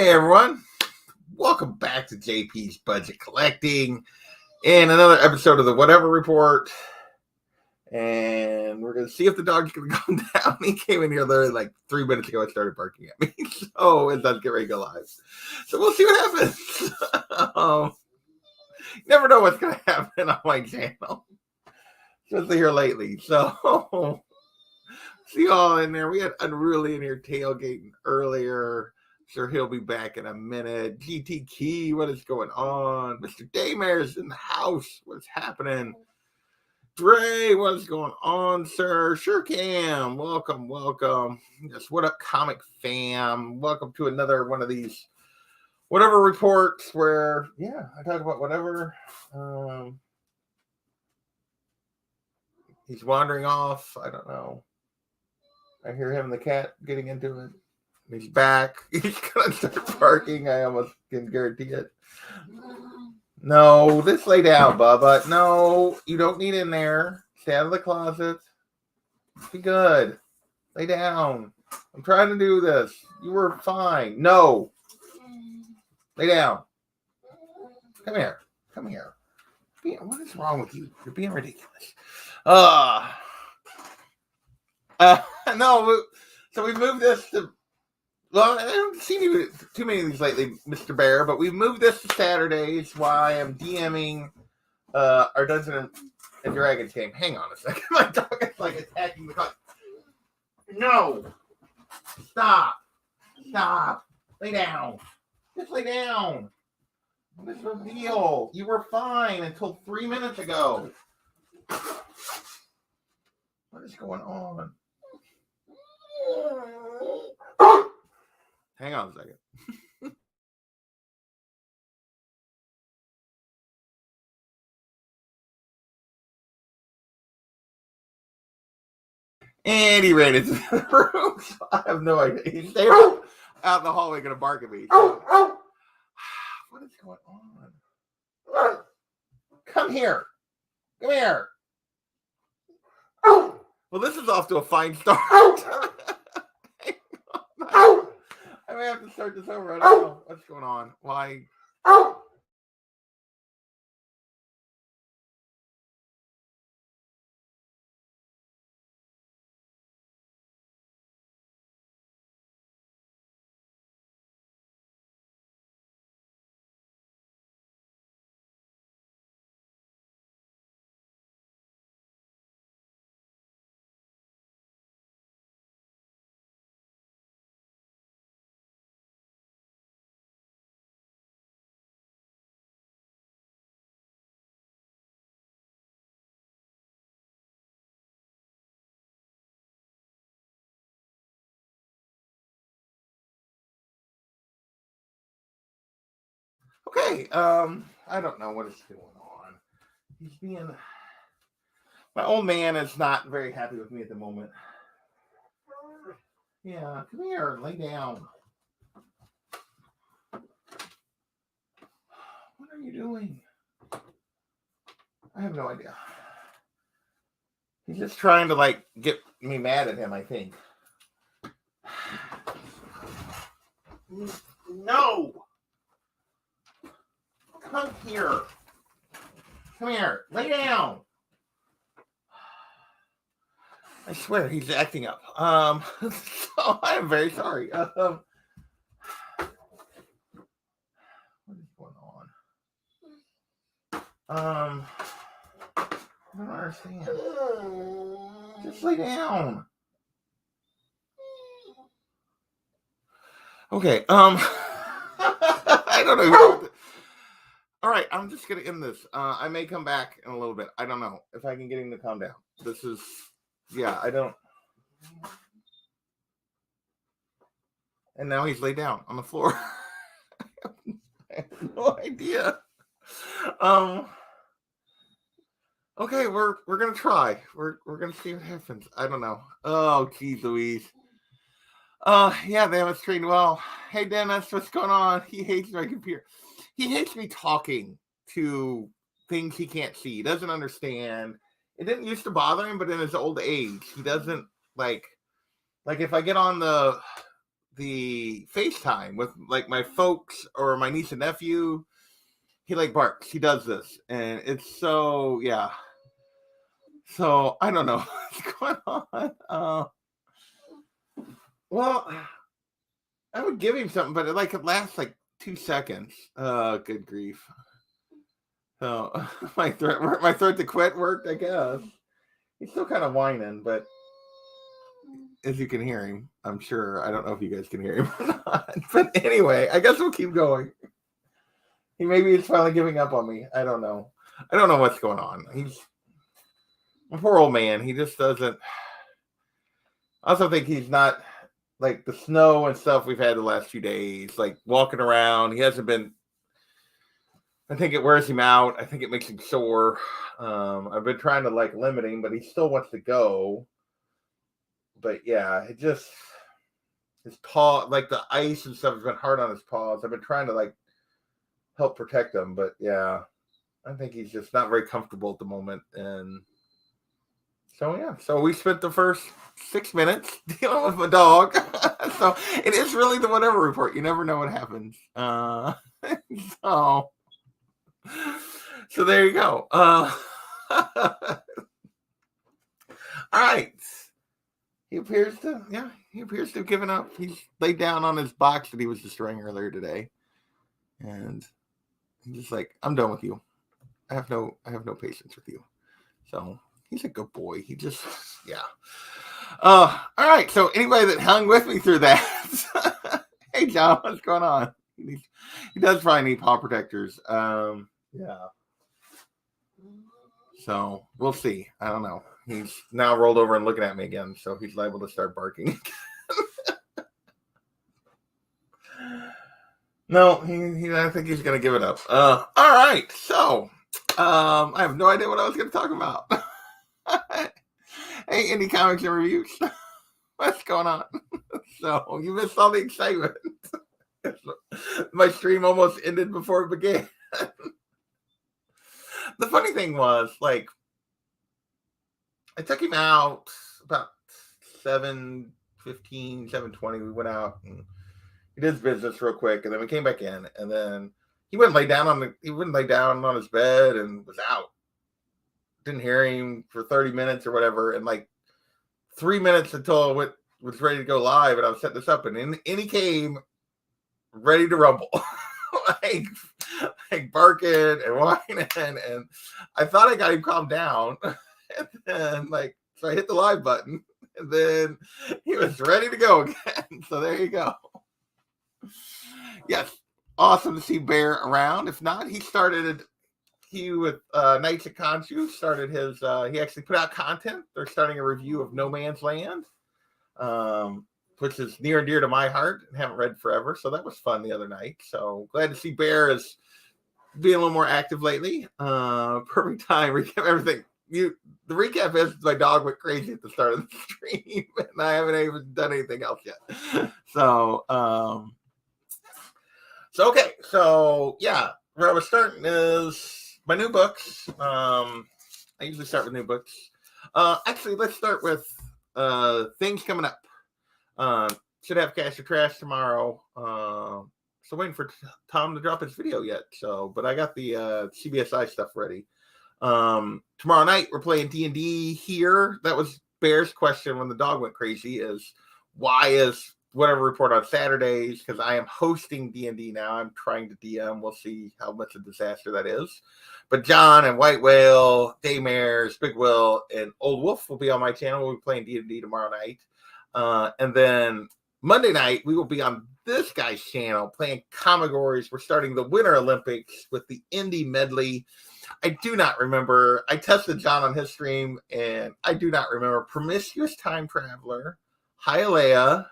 Hey everyone, welcome back to JP's Budget Collecting and another episode of the Whatever Report. And we're going to see if the dog's going to come down. He came in here literally like 3 minutes ago and started barking at me. So it does get ready to go live. So we'll see what happens. You never know what's going to happen on my channel, especially here lately. So see y'all in there. We had Unruly in here tailgating earlier. Sure, he'll be back in a minute. GT Key, what is going on? Mr. Daymare's in the house. What's happening? Dre, what is going on, sir? Sure Cam, welcome. Yes, what up, comic fam? Welcome to another one of these whatever reports where, I talk about whatever. He's wandering off. I don't know. I hear him and the cat getting into it. He's back. He's gonna start barking. I almost can guarantee it. No, just lay down, Bubba. No, you don't need in there. Stay out of the closet. Be good. Lay down. I'm trying to do this. You were fine. No. Lay down. Come here. What is wrong with you? You're being ridiculous. No. So we moved this to. Well, I haven't seen you too many of these lately, Mr. Bear, but we've moved this to Saturdays while I am DMing our Dungeons and Dragons game. Hang on a second. My dog is like attacking the car. No. Stop. Lay down. Just lay down. This reveal. You were fine until 3 minutes ago. What is going on? Hang on a second. And he ran into the room. So I have no idea. He's staying out in the hallway going to bark at me. So. What is going on? Come here. Well, this is off to a fine start. I may have to start this over. I don't know what's going on. Why? Okay, I don't know what is going on. He's being... My old man is not very happy with me at the moment. Yeah, come here, lay down. What are you doing? I have no idea. He's just trying to, get me mad at him, I think. No! Come here. Lay down. I swear he's acting up. So I am very sorry. What is going on? I don't understand. Just lay down. Okay. I don't know. All right, I'm just going to end this. I may come back in a little bit. I don't know if I can get him to calm down. This is, I don't. And now he's laid down on the floor. I have no idea. Okay, we're going to try. We're going to see what happens. I don't know. Oh, geez Louise. Yeah, they haven't trained well. Hey, Dennis, what's going on? He hates my computer. He hates me talking to things he can't see. He doesn't understand. It didn't used to bother him, but in his old age, he doesn't like if I get on the the FaceTime with like my folks or my niece and nephew, he like barks. He does this, and it's so yeah. So I don't know what's going on. Well, I would give him something, but it lasts like 2 seconds. Good grief. So my threat to quit worked, I guess. He's still kind of whining, but as you can hear him, I'm sure. I don't know if you guys can hear him or not. But anyway, I guess we'll keep going. Maybe he's finally giving up on me. I don't know. I don't know what's going on. He's a poor old man. He just doesn't. I also think he's not like the snow and stuff we've had the last few days, like walking around. He hasn't been. I think it wears him out. I think it makes him sore. I've been trying to like limit him, but he still wants to go. But yeah, it just his paw, like the ice and stuff, has been hard on his paws. I've been trying to like help protect him, but yeah, I think he's just not very comfortable at the moment. And so yeah, so we spent the first 6 minutes dealing with my dog. So it is really the whatever report. You never know what happens. So there you go. All right. He appears to have given up. He's laid down on his box that he was destroying earlier today. And he's just like, I'm done with you. I have no patience with you. So he's a good boy. He just, yeah. All right. So anybody that hung with me through that, hey John, what's going on? He does probably need paw protectors. Yeah. So we'll see. I don't know. He's now rolled over and looking at me again, so he's liable to start barking. No, I think he's going to give it up. All right. So I have no idea what I was going to talk about. Hey, indie comics and reviews. What's going on? So you missed all the excitement. My stream almost ended before it began. The funny thing was, like, I took him out about 7:15, 7:20. We went out and he did his business real quick, and then we came back in, and then he wouldn't lay down on his bed and was out. Didn't hear him for 30 minutes or whatever, and like 3 minutes until it was ready to go live, and I was setting this up, and in he came ready to rumble. like barking and whining, and I thought I got him calmed down. And then, so I hit the live button, and then he was ready to go again. So there you go. Yes, awesome to see Bear around. If not, he with Knights of Khonshu started his. He actually put out content. They're starting a review of No Man's Land, which is near and dear to my heart and haven't read forever. So that was fun the other night. So glad to see Bear is being a little more active lately. Perfect time. Recap everything. The recap is my dog went crazy at the start of the stream, and I haven't even done anything else yet. So okay. So yeah, where I was starting is my new books. I usually start with new books. Actually, let's start with things coming up. Should have Cash or Trash tomorrow. So waiting for Tom to drop his video yet. So, but I got the CBSI stuff ready. Tomorrow night we're playing D&D here. That was Bear's question when the dog went crazy, is why is whatever report on Saturdays? Because I am hosting D&D now. I'm trying to DM. We'll see how much a disaster that is. But John and White Whale, Daymares, Big Will, and Old Wolf will be on my channel. We'll be playing D&D tomorrow night. And then Monday night, we will be on this guy's channel playing Comigories. We're starting the Winter Olympics with the Indie Medley. I do not remember. I tested John on his stream, and I do not remember. Promiscuous Time Traveler, Hialeah,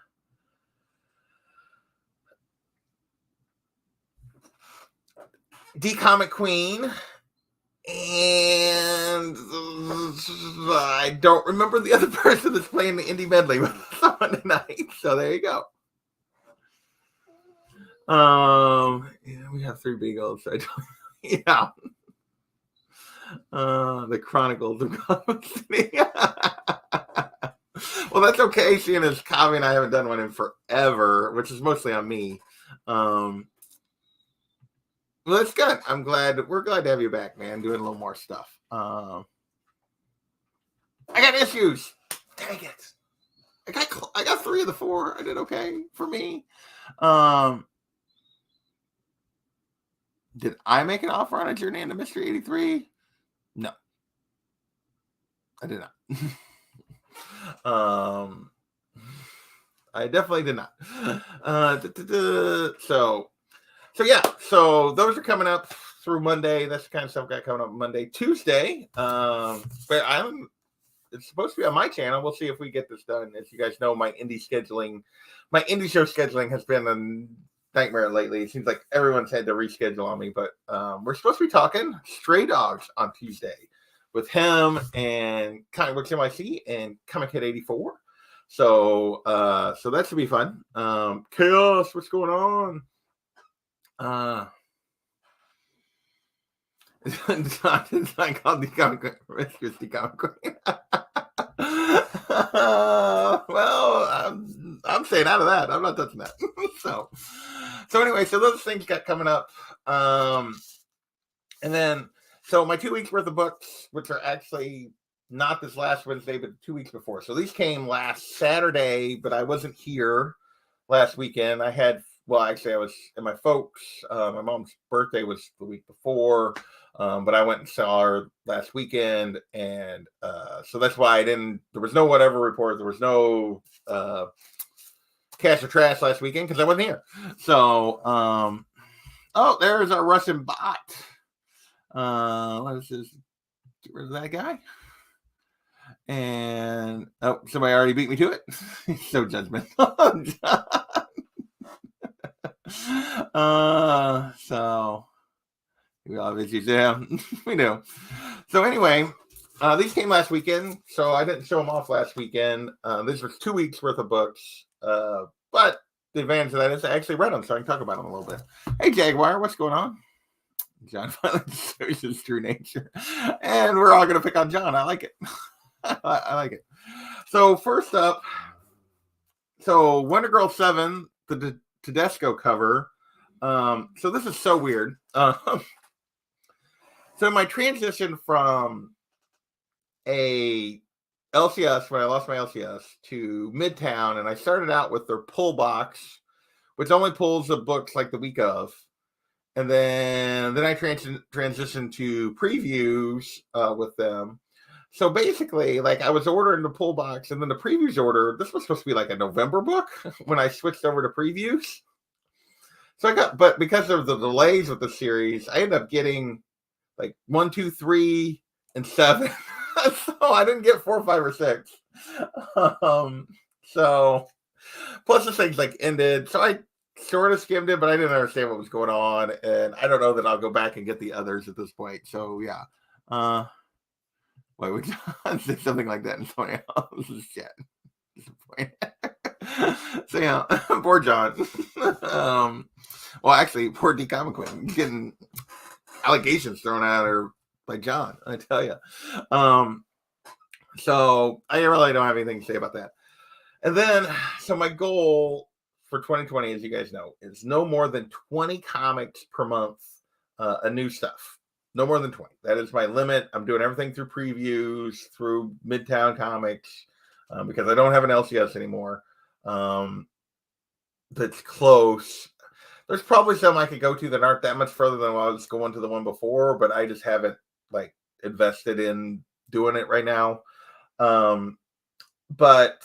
D-Comic Queen, and I don't remember the other person that's playing the Indie Medley with us on Monday night. So there you go. Yeah, we have 3 Beagles. Yeah. The Chronicles of Gotham City. Well, that's okay, seeing as Kavi and I haven't done one in forever, which is mostly on me. Well, that's good. We're glad to have you back, man, doing a little more stuff. I got issues. Dang it. I got 3 of the 4. I did okay for me. Did I make an offer on a Journey into Mystery 83? No, I did not. I definitely did not. So yeah, so those are coming up through Monday. That's the kind of stuff got coming up Monday. Tuesday, but it's supposed to be on my channel. We'll see if we get this done. As you guys know, my indie show scheduling has been a nightmare lately. It seems like everyone's had to reschedule on me, but we're supposed to be talking Stray Dogs on Tuesday with him and Comic Books NYC and Comic Kid 84. So that should be fun. Chaos, what's going on? I called the comic Mistress the comic queen. Well, I'm staying out of that. I'm not touching that. so anyway, so those things got coming up. And then so my 2 weeks worth of books, which are actually not this last Wednesday, but 2 weeks before. So these came last Saturday, but I wasn't here last weekend. I was at my folks. My mom's birthday was the week before, but I went and saw her last weekend, and so that's why there was no whatever report. There was no cash or trash last weekend because I wasn't here. So, there's our Russian bot. Let's just get rid of that guy. And somebody already beat me to it. So judgmental. So we obviously we do. So anyway, these came last weekend, so I didn't show them off last weekend. This was 2 weeks worth of books, but the advantage of that is I actually read them, so I can talk about them a little bit. Hey Jaguar, what's going on? John finally shows his true nature, and we're all gonna pick on John. I like it. I like it. So first up, Wonder Girl 7, the Tedesco cover. So this is so weird. So my transition from a LCS, when I lost my LCS, to Midtown, and I started out with their pull box, which only pulls the books like the week of. And then I transitioned to previews with them. So basically, like, I was ordering the pull box, and then the previews order. This was supposed to be like a November book when I switched over to previews. So but because of the delays with the series, I ended up getting like 1, 2, 3, and 7. So I didn't get 4, 5, or 6. So plus the things like ended. So I sort of skimmed it, but I didn't understand what was going on, and I don't know that I'll go back and get the others at this point. So yeah. Why would John say something like that in somebody else's chat? So yeah, poor John. Well, actually, poor D Comic Queen getting allegations thrown at her by John. I tell you. So I really don't have anything to say about that. And then, so my goal for 2020, as you guys know, is no more than 20 comics per month, a new stuff. No more than 20. That is my limit. I'm doing everything through previews, through Midtown Comics, because I don't have an LCS anymore. That's close. There's probably some I could go to that aren't that much further than I was going to the one before, but I just haven't like invested in doing it right now. But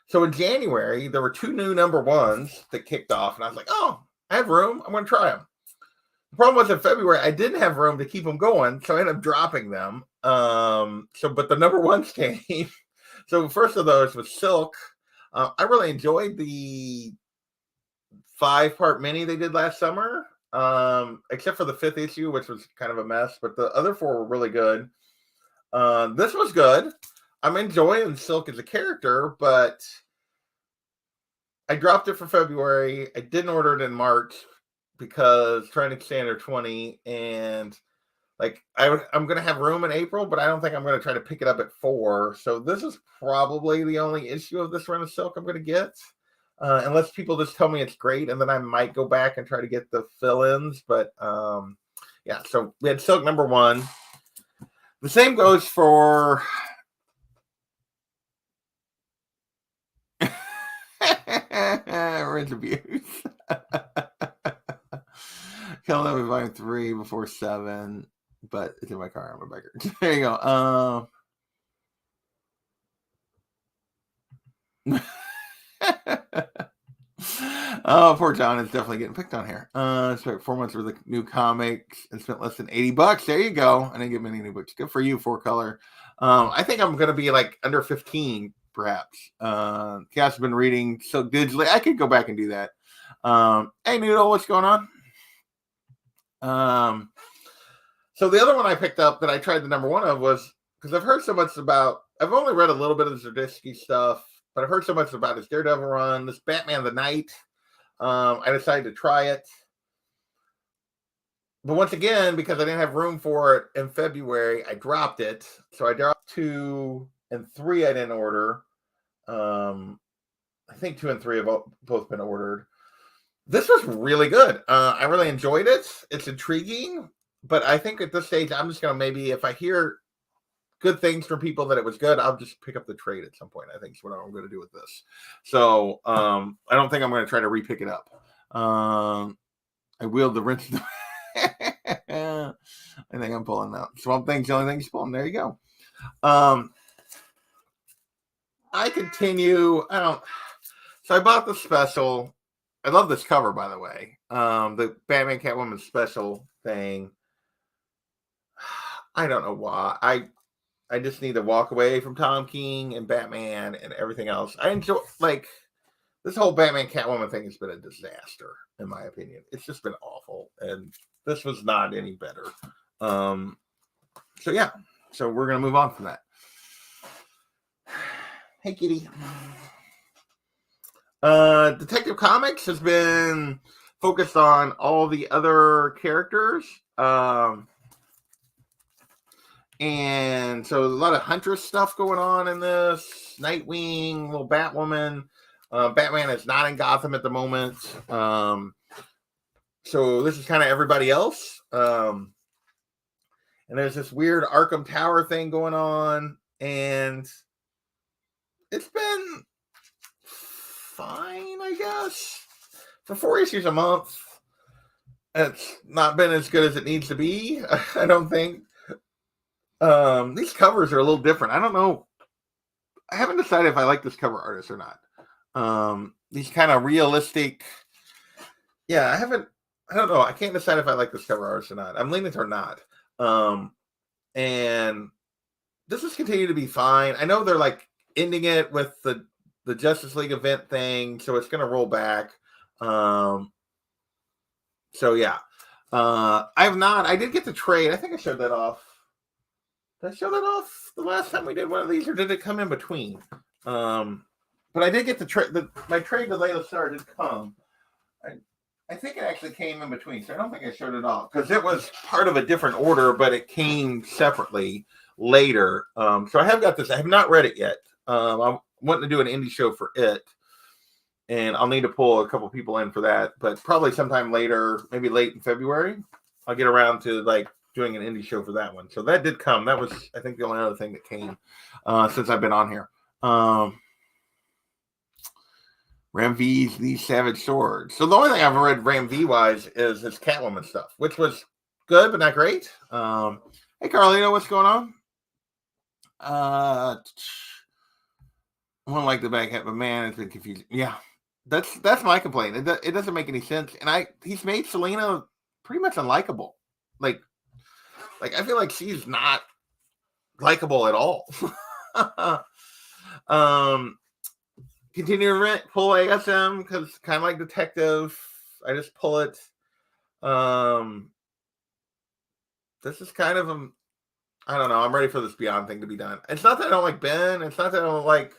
so in January, there were 2 new number 1s that kicked off, and I was like, oh, I have room. I'm going to try them. The problem was in February, I didn't have room to keep them going, so I ended up dropping them. But the number 1s came. So first of those was Silk. I really enjoyed the 5-part mini they did last summer, except for the 5th issue, which was kind of a mess. But the other 4 were really good. This was good. I'm enjoying Silk as a character, but I dropped it for February. I didn't order it in March because trying to stay under 20, and Like I'm going to have room in April, but I don't think I'm going to try to pick it up at 4. So this is probably the only issue of this run of Silk I'm going to get. Unless people just tell me it's great, and then I might go back and try to get the fill-ins. But yeah, so we had Silk number 1. The same goes for Rich Abuse. Kill them if I'm 3 before 7, but it's in my car. I'm a beggar. There you go. Oh, poor John is definitely getting picked on here. Spent 4 months worth of new comics and spent less than $80. There you go. I didn't get many new books. Good for you, 4-color. I think I'm gonna be like under 15, perhaps. Chaos has been reading so digitally. I could go back and do that. Hey, Noodle, what's going on? So the other one I picked up that I tried the number 1 of was because I've heard so much about. I've only read a little bit of the Zerdisky stuff, but I've heard so much about his Daredevil run, this Batman the Night. I decided to try it. But once again, because I didn't have room for it in February, I dropped it. So I dropped 2 and 3 I didn't order. I think 2 and 3 have both been ordered. This was really good. I really enjoyed it. It's intriguing. But I think at this stage, I'm just going to maybe, if I hear good things from people that it was good, I'll just pick up the trade at some point. I think is what I'm going to do with this. So I don't think I'm going to try to re-pick it up. I wield the wrench. I think I'm pulling out. Swamp Thing's the only thing he's pulling. There you go. I continue. So I bought the special. I love this cover, by the way. The Batman Catwoman special thing. I don't know why. I just need to walk away from Tom King and Batman and everything else. I enjoy, like, this whole Batman Catwoman thing has been a disaster, in my opinion. It's just been awful. And this was not any better. So, yeah. So, we're going to move on from that. Hey, kitty. Detective Comics has been focused on all the other characters. And so a lot of Huntress stuff going on in this. Nightwing, little Batwoman. Batman is not in Gotham at the moment. So this is kind of everybody else. And there's this weird Arkham Tower thing going on. And it's been fine, I guess. For 4 issues a month, it's not been as good as it needs to be, I don't think. These covers are a little different. I don't know. I haven't decided if I like this cover artist or not. These kind of realistic. Yeah, I don't know. I can't decide if I like this cover artist or not. I'm leaning toward not. And this has continued to be fine. I know they're like ending it with the Justice League event thing, so it's going to roll back. So yeah. I did get the trade. I think I showed that off. Did I show that off the last time we did one of these, or did it come in between? But I did get the trade. My trade to Layla Star did come. I think it actually came in between, so I don't think I showed it off because it was part of a different order, but it came separately later. So I have got this. I have not read it yet. I'm wanting to do an indie show for it, and I'll need to pull a couple people in for that. But probably sometime later, maybe late in February, I'll get around to like doing an indie show for that one. So that did come. That was, I think, the only other thing that came since I've been on here. Ram V's These Savage Swords. So the only thing I've read Ram V wise is his Catwoman stuff, which was good but not great. Hey Carlito, what's going on? I don't like the back hat, but man, it's been confusing. Yeah, that's my complaint. It doesn't make any sense, and he's made Selena pretty much unlikable. Like I feel like she's not likable at all. Continue to rent, pull ASM because kind of like Detective. I just pull it. This is kind of I don't know. I'm ready for this Beyond thing to be done. It's not that I don't like Ben. It's not that I don't like,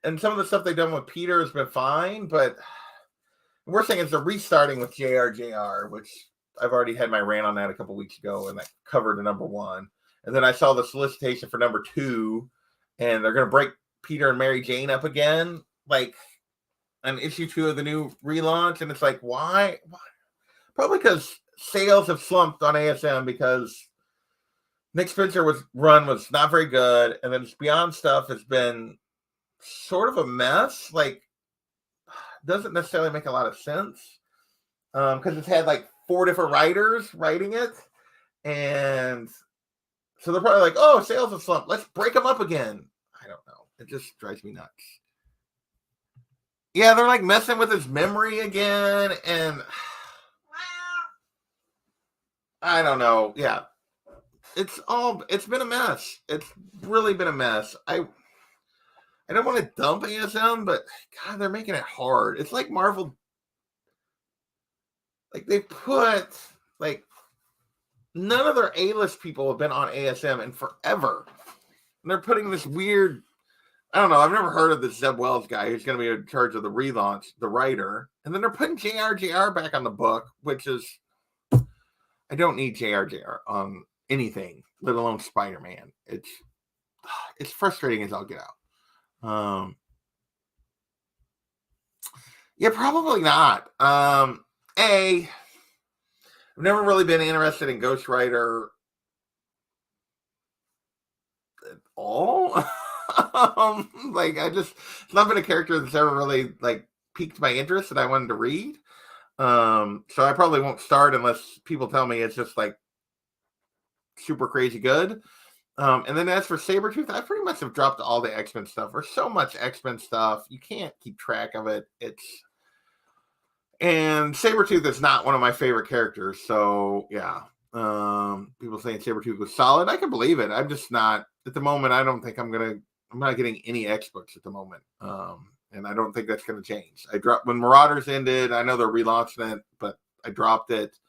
and some of the stuff they've done with Peter has been fine, but the worst thing is they're restarting with JR, which I've already had my rant on that a couple weeks ago, and that covered the #1. And then I saw the solicitation for #2, and they're going to break Peter and Mary Jane up again, like on issue 2 of the new relaunch. And it's like, why? Probably because sales have slumped on ASM because Nick Spencer was not very good, and then Beyond stuff has been sort of a mess. Like, doesn't necessarily make a lot of sense because it's had like 4 different writers writing it, and so they're probably like, "Oh, sales have slumped. Let's break them up again." I don't know. It just drives me nuts. Yeah, they're like messing with his memory again, and I don't know. Yeah, it's been a mess. It's really been a mess. I don't want to dump ASM, but God, they're making it hard. It's like Marvel, like they put like none of their A-list people have been on ASM in forever. And they're putting this weird, I don't know, I've never heard of this Zeb Wells guy who's going to be in charge of the relaunch, the writer. And then they're putting JR back on the book, which is, I don't need JR on anything, let alone Spider-Man. It's frustrating as I'll get out. Yeah, probably not. I've never really been interested in Ghost Rider at all. Like, it's not been a character that's ever really like piqued my interest that I wanted to read. So I probably won't start unless people tell me it's just like super crazy good. And then as for Sabretooth, I pretty much have dropped all the X-Men stuff. There's so much X-Men stuff, you can't keep track of it. And Sabretooth is not one of my favorite characters. So yeah. People saying Sabretooth was solid. I can believe it. I'm just not at the moment. I don't think I'm not getting any X books at the moment. And I don't think that's going to change. I dropped when Marauders ended. I know they're relaunching it, but I dropped it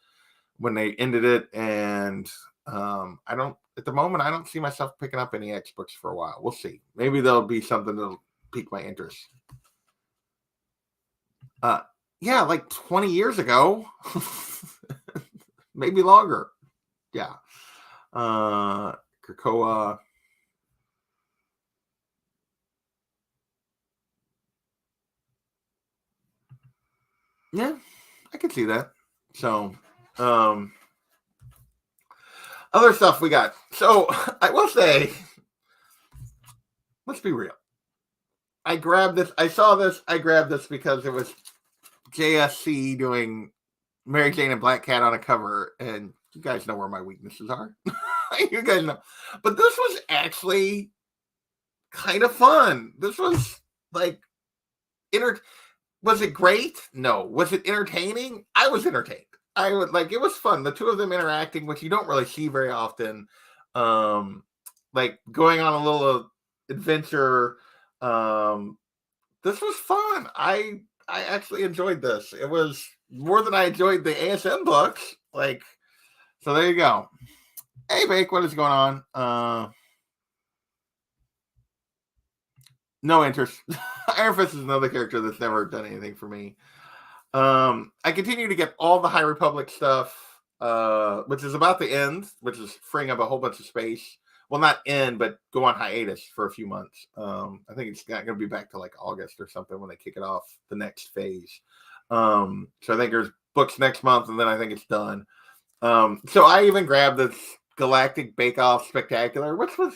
when they ended it. And at the moment, I don't see myself picking up any X books for a while. We'll see. Maybe there'll be something that'll pique my interest. Yeah, like 20 years ago, maybe longer. Yeah. Krakoa. Yeah, I can see that. So, other stuff we got. So, I will say, let's be real. I grabbed this. I saw this. I grabbed this because it was JSC doing Mary Jane and Black Cat on a cover, and you guys know where my weaknesses are. You guys know. But this was actually kind of fun. This was like, was it great? No. Was it entertaining? I was entertained. It was fun. The two of them interacting, which you don't really see very often. Like going on a little adventure. This was fun. I actually enjoyed this. It was more than I enjoyed the ASM books. Like, so there you go. Hey, Bake, what is going on? No interest. Iron Fist is another character that's never done anything for me. I continue to get all the High Republic stuff, which is about to end, which is freeing up a whole bunch of space. Well, not end, but go on hiatus for a few months. I think it's not going to be back to like August or something when they kick it off the next phase. So I think there's books next month, and then I think it's done. So I even grabbed this Galactic Bake Off Spectacular, which was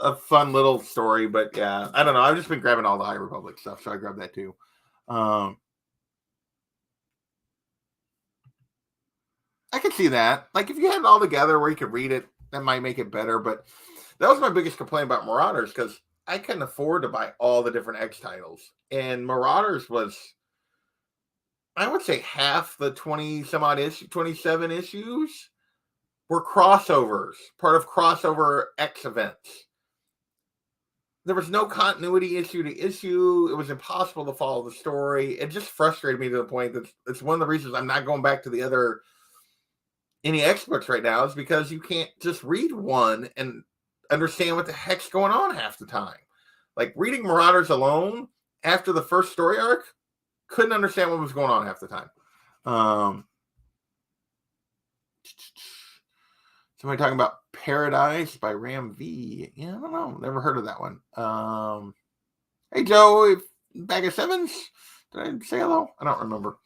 a fun little story, but yeah, I don't know. I've just been grabbing all the High Republic stuff, so I grabbed that too. I could see that. Like, if you had it all together where you could read it, that might make it better. But that was my biggest complaint about Marauders, because I couldn't afford to buy all the different X titles. And Marauders was, I would say, half the 27 issues were crossovers, part of crossover X events. There was no continuity issue to issue. It was impossible to follow the story. It just frustrated me to the point that it's one of the reasons I'm not going back to the other any X books right now, is because you can't just read one and understand what the heck's going on half the time. Like, reading Marauders alone after the first story arc, couldn't understand what was going on half the time. Somebody talking about Paradise by Ram V. Yeah, I don't know. Never heard of that one. Hey, Joe, bag of sevens. Did I say hello? I don't remember.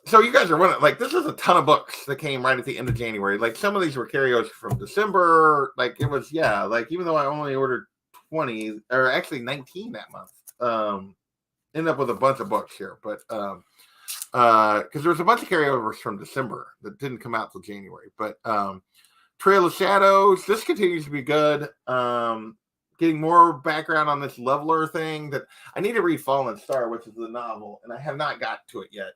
So you guys are running, like, this is a ton of books that came right at the end of January. Like, some of these were carryovers from December. Like, it was, yeah, like, even though I only ordered 20, or actually 19 that month, end up with a bunch of books here. But, because there was a bunch of carryovers from December that didn't come out till January. But, Trail of Shadows, this continues to be good. Getting more background on this leveler thing that I need to read Fallen Star, which is the novel, and I have not got to it yet.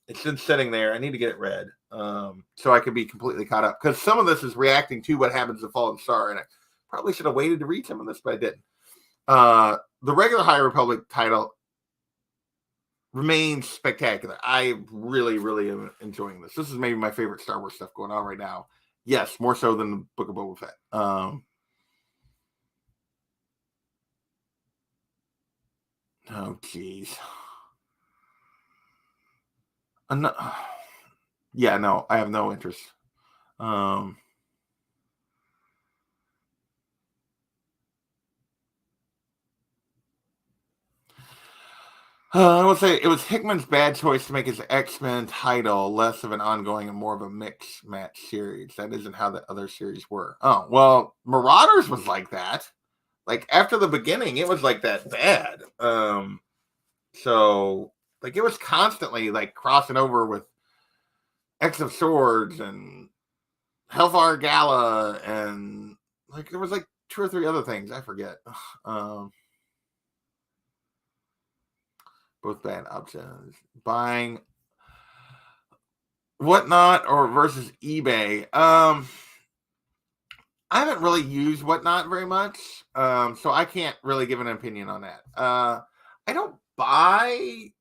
It's been sitting there. I need to get it read so I can be completely caught up, because some of this is reacting to what happens to Fallen Star, and I probably should have waited to read some of this, but I didn't. The regular High Republic title remains spectacular. I really, really am enjoying this. This is maybe my favorite Star Wars stuff going on right now. Yes, more so than the Book of Boba Fett. Oh, geez. Yeah, no, I have no interest. I will say it was Hickman's bad choice to make his X-Men title less of an ongoing and more of a mix match series. That isn't how the other series were. Oh, well, Marauders was like that. Like, after the beginning, it was like that bad. So, like, it was constantly, like, crossing over with X of Swords and Hellfire Gala, and, like, there was, like, 2 or 3 other things. I forget. Both bad options. Buying Whatnot or versus eBay. I haven't really used Whatnot very much, so I can't really give an opinion on that. I don't buy.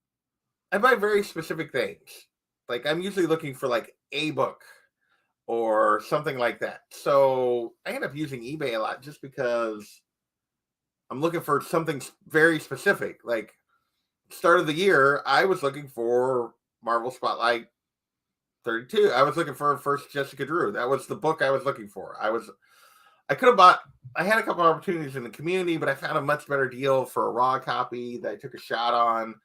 I buy very specific things. Like, I'm usually looking for, like, a book or something like that. So I end up using eBay a lot just because I'm looking for something very specific. Like, start of the year, I was looking for Marvel Spotlight 32. I was looking for first Jessica Drew. That was the book I was looking for. I could have bought, I had a couple of opportunities in the community, but I found a much better deal for a raw copy that I took a shot on.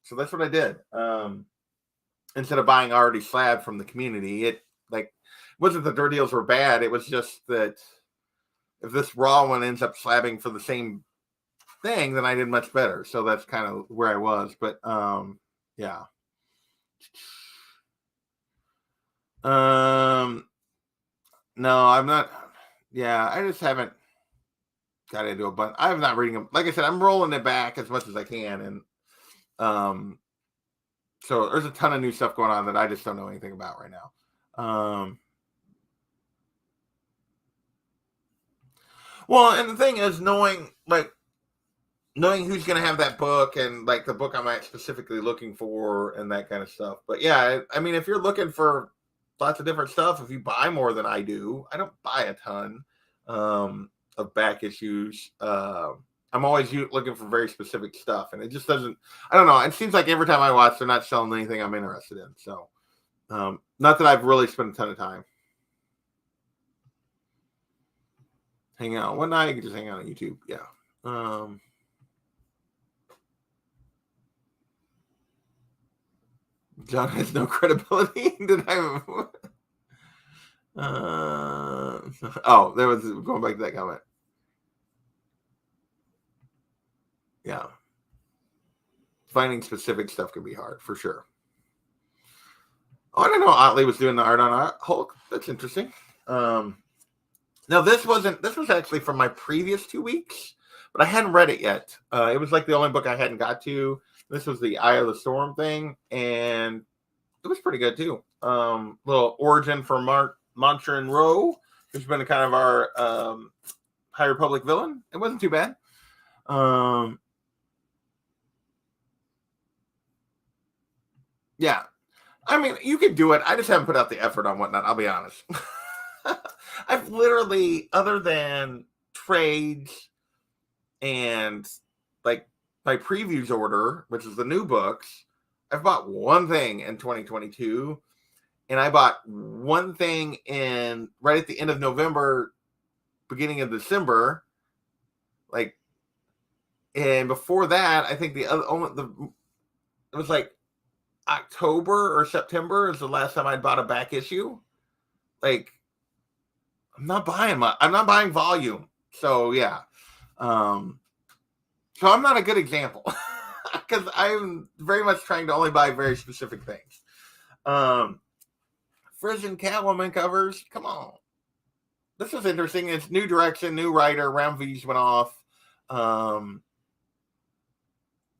So that's what I did. Instead of buying already slab from the community, it wasn't that their deals were bad. It was just that if this raw one ends up slabbing for the same thing, then I did much better. So that's kind of where I was. But yeah. No, I'm not. Yeah, I just haven't got into a bunch. I'm not reading them. Like I said, I'm rolling it back as much as I can, and so there's a ton of new stuff going on that I just don't know anything about right now. Well, and the thing is, knowing who's going to have that book and, like, the book I'm specifically looking for and that kind of stuff. But yeah, I mean, if you're looking for lots of different stuff, if you buy more than I do, I don't buy a ton of back issues. I'm always looking for very specific stuff, and it just doesn't, I don't know. It seems like every time I watch, they're not selling anything I'm interested in. So, not that I've really spent a ton of time hanging out. One night, you can just hang out on YouTube. Yeah. John has no credibility. Did I? Oh, there was going back to that comment. Yeah, finding specific stuff can be hard for sure. Oh, I don't know. Otley was doing the art on Hulk. That's interesting. Now this was actually from my previous 2 weeks, but I hadn't read it yet. It was like the only book I hadn't got to. This was the Eye of the Storm thing, and it was pretty good too. Little origin for Montran Rowe, who's been kind of our High Republic villain. It wasn't too bad. Yeah, I mean, you could do it. I just haven't put out the effort on Whatnot. I'll be honest. I've literally, other than trades and, like, my previews order, which is the new books, I've bought one thing in 2022, and I bought one thing in right at the end of November, beginning of December, like, and before that, I think it was like October or September is the last time I bought a back issue. Like, I'm not buying volume. So yeah. So I'm not a good example because I'm very much trying to only buy very specific things. Frisian Catwoman covers. Come on. This is interesting. It's new direction, new writer. Round V's went off.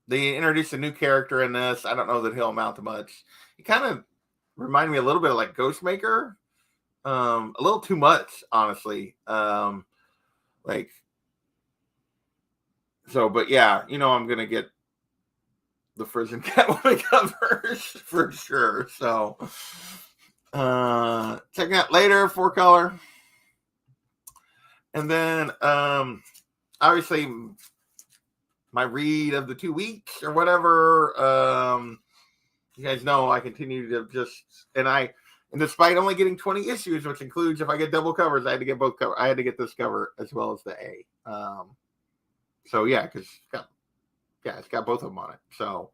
They introduced a new character in this. I don't know that he'll amount to much. He kind of reminded me a little bit of like Ghostmaker. A little too much, honestly. Like, so, but yeah, I'm gonna get the Frisian Catwoman covers for sure. So, check out later 4-color, and then obviously my read of the 2 weeks or whatever. You guys know I continue to and despite only getting 20 issues, which includes if I get double covers, I had to get both covers. I had to get this cover as well as the A. So yeah, because it's got both of them on it. So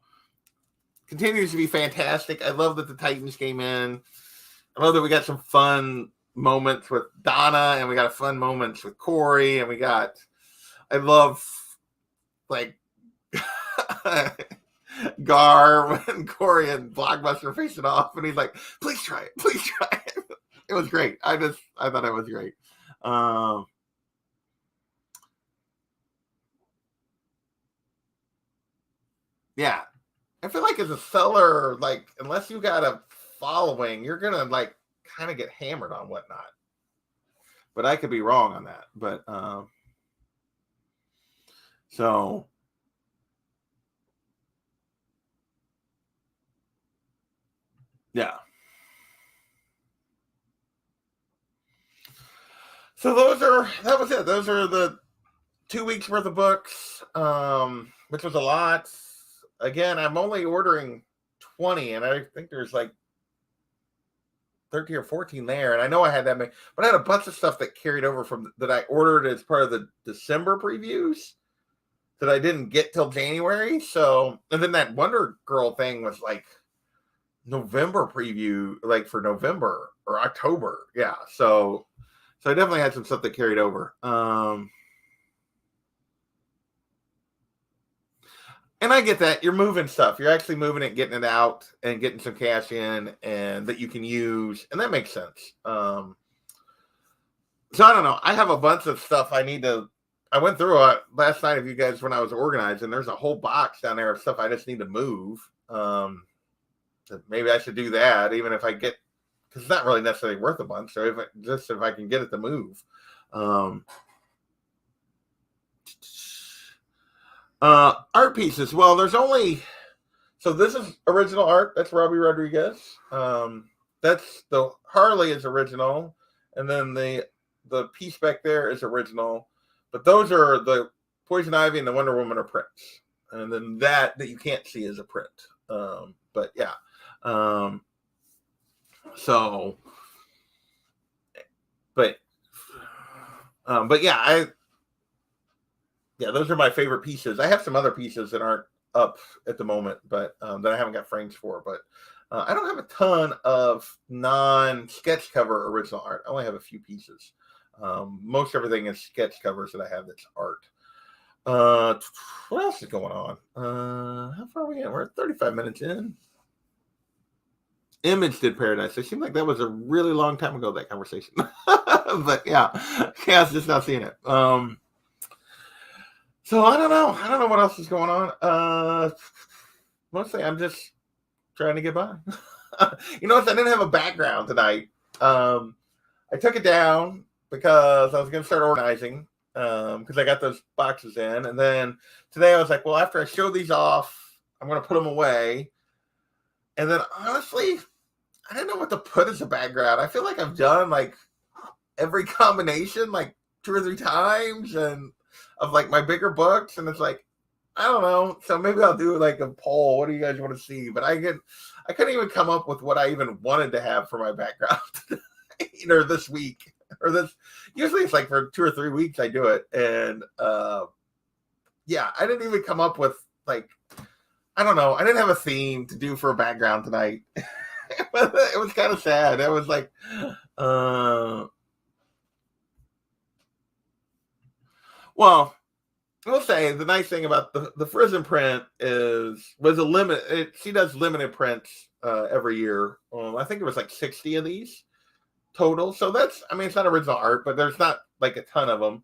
continues to be fantastic. I love that the Titans came in. I love that we got some fun moments with Donna, and we got fun moments with Corey, and I love like Gar when Corey and Blockbuster are facing off, and he's like, please try it. It was great. I thought it was great. Yeah, I feel like as a seller, like, unless you got a following, you're gonna like kind of get hammered on whatnot. But I could be wrong on that. But so yeah. So that was it. Those are the 2 weeks worth of books, which was a lot. Again, I'm only ordering 20, and I think there's like 13 or 14 there. And I know I had that many, but I had a bunch of stuff that carried over from that I ordered as part of the December previews that I didn't get till January. So, and then that Wonder Girl thing was like November preview, like for November or October. Yeah. So I definitely had some stuff that carried over. And I get that you're moving stuff. You're actually moving it, getting it out, and getting some cash in, and that you can use, and that makes sense. So I don't know. I have a bunch of stuff I need to. I went through it last night of you guys when I was organizing. There's a whole box down there of stuff I just need to move. Maybe I should do that, even if I get, because it's not really necessarily worth a bunch. So if I can get it to move. Art pieces. Well, there's only, so this is original art. That's Robbie Rodriguez. That's the Harley is original, and then the piece back there is original. But those are the Poison Ivy and the Wonder Woman are prints, and then that you can't see is a print. But yeah. So, but yeah, those are my favorite pieces. I have some other pieces that aren't up at the moment, but that I haven't got frames for. But I don't have a ton of non-sketch cover original art. I only have a few pieces. Most everything is sketch covers that I have that's art. What else is going on? How far are we in? We're 35 minutes in. Image did Paradise. It seemed like that was a really long time ago, that conversation. But yeah, Chaos just not seeing it. So I don't know what else is going on. Mostly I'm just trying to get by. You know what? I didn't have a background tonight. I took it down because I was going to start organizing because I got those boxes in. And then today I was like, well, after I show these off, I'm going to put them away. And then honestly, I didn't know what to put as a background. I feel like I've done like every combination like 2 or 3 times and of like my bigger books. And it's like, I don't know. So maybe I'll do like a poll. What do you guys want to see? But I couldn't even come up with what I even wanted to have for my background, or this week or this. Usually it's like for 2 or 3 weeks I do it, and yeah, I didn't even come up with like, I don't know. I didn't have a theme to do for a background tonight. It was kind of sad. I was like, well, I will say the nice thing about the Frozen print was a limit. She does limited prints every year. I think it was like 60 of these total. So that's, I mean, it's not original art, but there's not like a ton of them.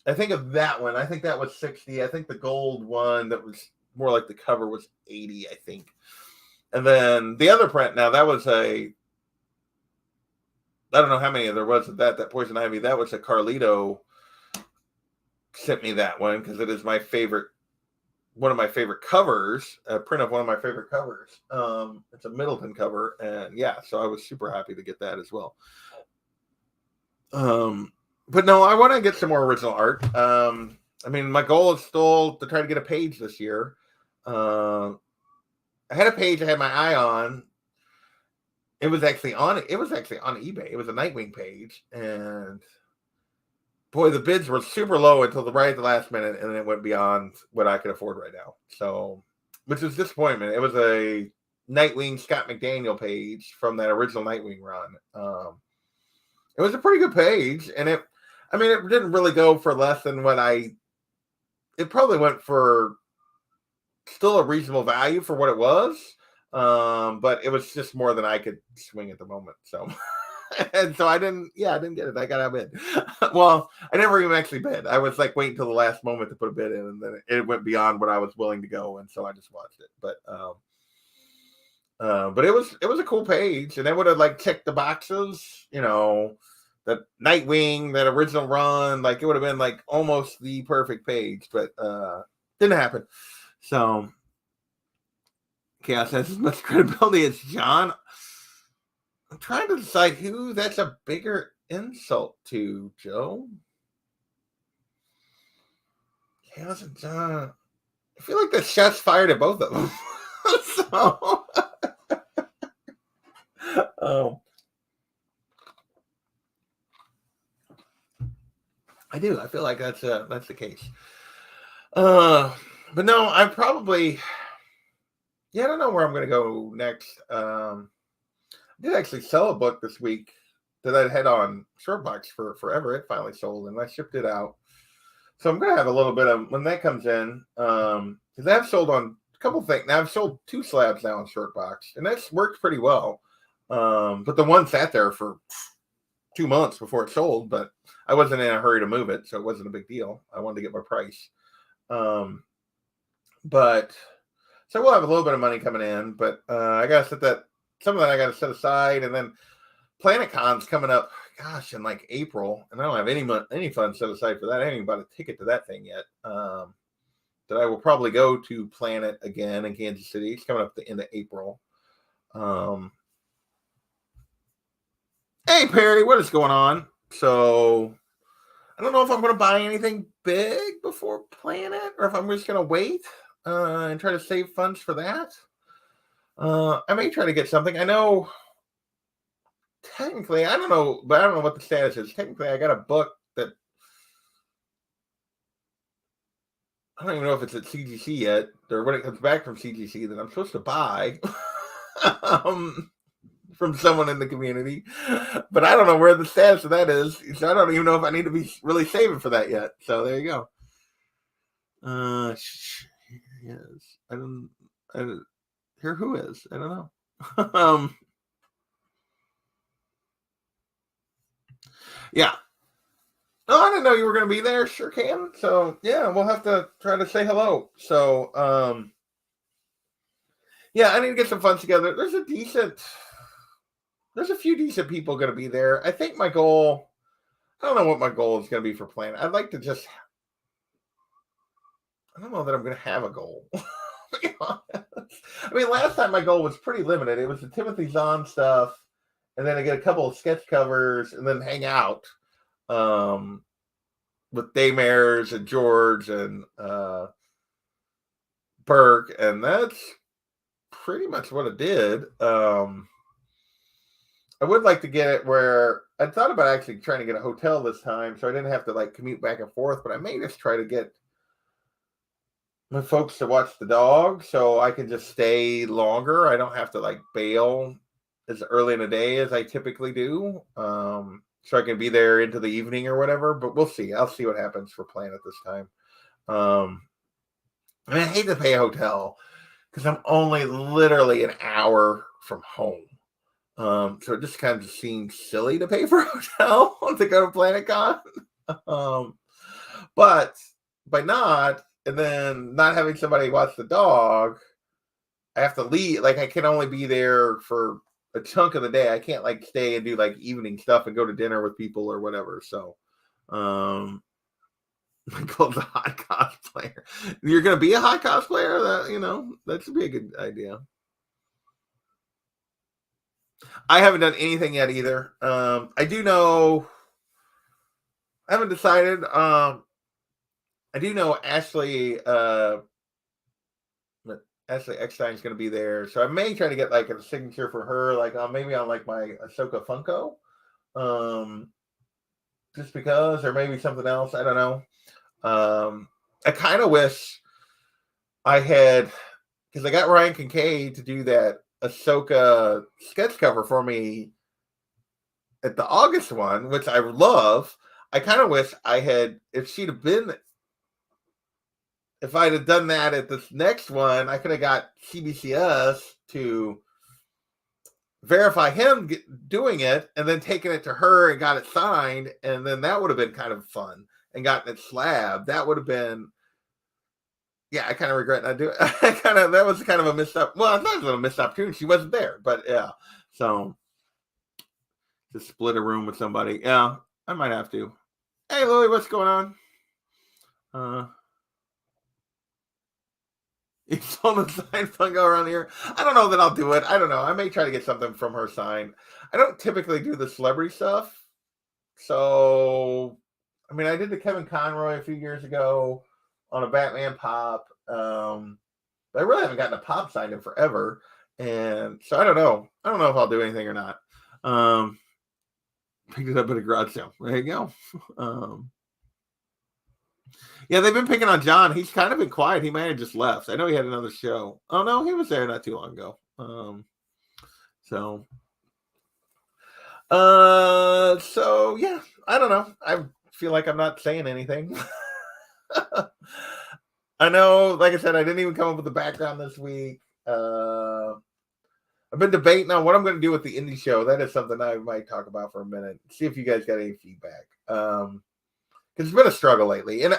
I think of that one. I think that was 60. I think the gold one that was more like the cover was 80, I think. And then the other print, now that was I don't know how many there was of that Poison Ivy. That was a Carlito sent me that one because it is my favorite, one of my favorite covers, a print of one of my favorite covers. It's a Middleton cover, and yeah, so I was super happy to get that as well. But no, I want to get some more original art. I mean, my goal is still to try to get a page this year. I had a page I had my eye on. It was actually on eBay. It was a Nightwing page, and boy, the bids were super low until right at the last minute, and then it went beyond what I could afford right now. So, which is disappointment. It was a Nightwing Scott McDaniel page from that original Nightwing run. It was a pretty good page, and it didn't really go for less than what it probably went for still a reasonable value for what it was. But it was just more than I could swing at the moment. So, and so I didn't get it. I got outbid. Well, I never even actually bid. I was like waiting till the last moment to put a bid in, and then it went beyond what I was willing to go, and so I just watched it. But it was a cool page, and I would have like checked the boxes, that Nightwing, that original run, like it would have been like almost the perfect page, but didn't happen. So Chaos has as much credibility as John. I'm trying to decide who that's a bigger insult to, Joe. Chaos and John. I feel like the shots fired at both of them. So, I do. I feel like that's the case. But no, I probably. Yeah, I don't know where I'm going to go next. I did actually sell a book this week that I'd had on Shortbox for forever. It finally sold, and I shipped it out. So I'm going to have a little bit of, when that comes in, because I've sold on a couple things. Now I've sold 2 slabs now on Shortbox, and that's worked pretty well. But the one sat there for 2 months before it sold, but I wasn't in a hurry to move it, so it wasn't a big deal. I wanted to get my price. But so we'll have a little bit of money coming in, but I got to some of that I got to set aside, and then PlanetCon's coming up, gosh, in like April, and I don't have any funds set aside for that. I haven't even bought a ticket to that thing yet. That I will probably go to Planet again in Kansas City. It's coming up at the end of April. Hey Perry, what is going on? So I don't know if I'm going to buy anything big before Planet, or if I'm just going to wait and try to save funds for that. I may try to get something. I know, technically, I don't know, but I don't know what the status is. Technically, I got a book that I don't even know if it's at CGC yet, or when it comes back from CGC, that I'm supposed to buy from someone in the community. But I don't know where the status of that is. So I don't even know if I need to be really saving for that yet. So there you go. Yes. I don't hear who is. I don't know. Yeah. Oh, I didn't know you were going to be there. Sure can. So yeah, we'll have to try to say hello. So yeah, I need to get some funds together. There's a few decent people going to be there. I think my goal, I don't know what my goal is going to be for Planet. I'd like to just, I don't know that I'm going to have a goal. I mean, last time my goal was pretty limited. It was the Timothy Zahn stuff, and then I get a couple of sketch covers, and then hang out. with Daymares and George and Burke, and that's pretty much what it did. I would like to get it where I thought about actually trying to get a hotel this time, so I didn't have to like commute back and forth. But I may just try to get my folks to watch the dog, so I can just stay longer. I don't have to like bail as early in the day as I typically do, so I can be there into the evening or whatever. But we'll see. I'll see what happens for Planet this time. I mean, I hate to pay a hotel because I'm only literally an hour from home. So it just kind of seems silly to pay for a hotel to go to PlanetCon. But by not, and then not having somebody watch the dog, I have to leave. Like, I can only be there for a chunk of the day. I can't like stay and do like evening stuff and go to dinner with people or whatever. So, called the hot cosplayer. You're gonna be a hot cosplayer? That should be a good idea. I haven't done anything yet either. I do know. I haven't decided. I do know Ashley. Ashley Eckstein is going to be there, so I may try to get like a signature for her, like maybe on like my Ahsoka Funko, just because, or maybe something else. I don't know. I kind of wish I had, because I got Ryan Kincaid to do that Ahsoka sketch cover for me at the August one, which I love. I kind of wish I had, if I'd have done that at this next one, I could have got CBCS to verify him doing it and then taken it to her and got it signed. And then that would have been kind of fun, and gotten it slabbed. That would have been, yeah, I kind of regret not doing it. That was kind of a missed up. Well, it's not a missed opportunity. She wasn't there, but yeah. So to split a room with somebody. Yeah, I might have to. Hey, Lily, what's going on? You sold a signed Funko around here. I don't know that I'll do it. I don't know. I may try to get something from her signed. I don't typically do the celebrity stuff. So, I mean, I did the Kevin Conroy a few years ago on a Batman pop. But I really haven't gotten a pop signed in forever. And so I don't know. I don't know if I'll do anything or not. Picked it up at a garage sale. There you go. Yeah, they've been picking on John. He's kind of been quiet. He might have just left. I know he had another show. Oh no, he was there not too long ago. So yeah, I don't know. I feel like I'm not saying anything. I know, like I said, I didn't even come up with the background this week. I've been debating on what I'm going to do with the indie show. That is something I might talk about for a minute. See if you guys got any feedback. Because it's been a struggle lately. And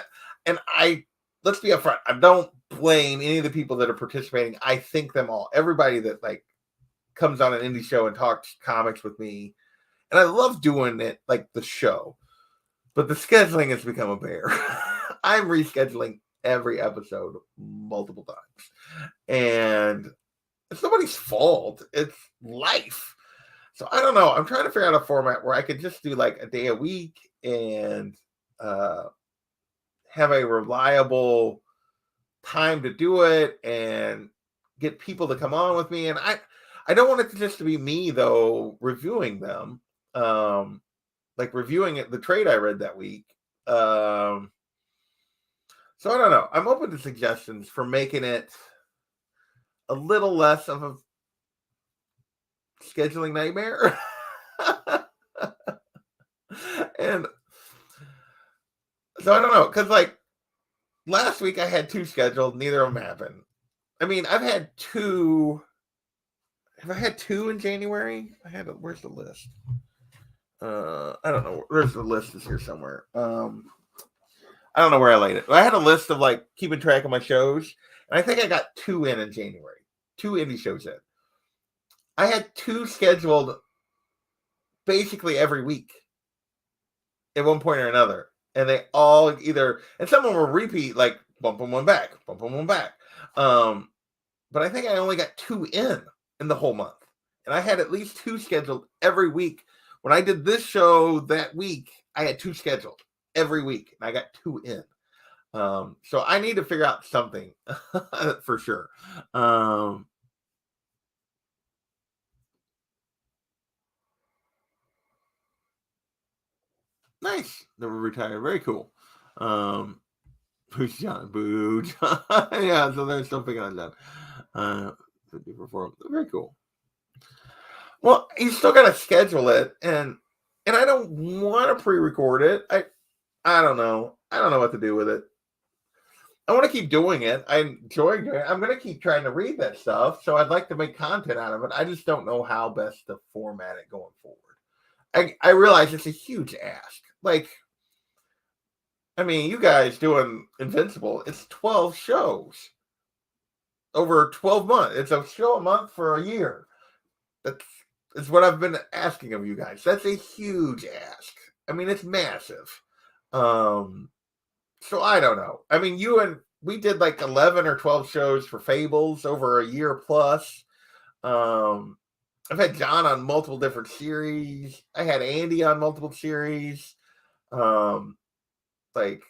let's be upfront. I don't blame any of the people that are participating. I thank them all. Everybody that like comes on an indie show and talks comics with me. And I love doing it, like the show. But the scheduling has become a bear. I'm rescheduling every episode multiple times. And it's nobody's fault. It's life. So I don't know. I'm trying to figure out a format where I could just do like a day a week and have a reliable time to do it and get people to come on with me. And I don't want it to just be me though reviewing them. Like reviewing it, the trade I read that week. So I don't know. I'm open to suggestions for making it a little less of a scheduling nightmare. And so I don't know, because like last week I had 2 scheduled, neither of them happened. I mean, I've had 2. Have I had 2 in January? Where's the list? I don't know. There's the list is here somewhere. I don't know where I laid it. I had a list of like keeping track of my shows, and I think I got 2 in January. 2 indie shows in. I had 2 scheduled basically every week at one point or another. And they all either, and some of them were repeat, like bump them one back. But I think I only got 2 in the whole month. And I had at least 2 scheduled every week. When I did this show that week, I had 2 scheduled. every week, and I got 2 in. So I need to figure out something for sure. Nice. Never retired. Very cool. Who's John? Boo, John. Yeah, so they're still picking on John. To perform. Very cool. Well, you still got to schedule it, and I don't want to pre-record it. I don't know. I don't know what to do with it. I want to keep doing it. I enjoy doing it. I'm going to keep trying to read that stuff, so I'd like to make content out of it. I just don't know how best to format it going forward. I realize it's a huge ask. Like, I mean, you guys doing Invincible, it's 12 shows over 12 months. It's a show a month for a year. That's what I've been asking of you guys. That's a huge ask. I mean, it's massive. So I don't know. I mean, we did like 11 or 12 shows for Fables over a year plus. I've had John on multiple different series. I had Andy on multiple series. Like,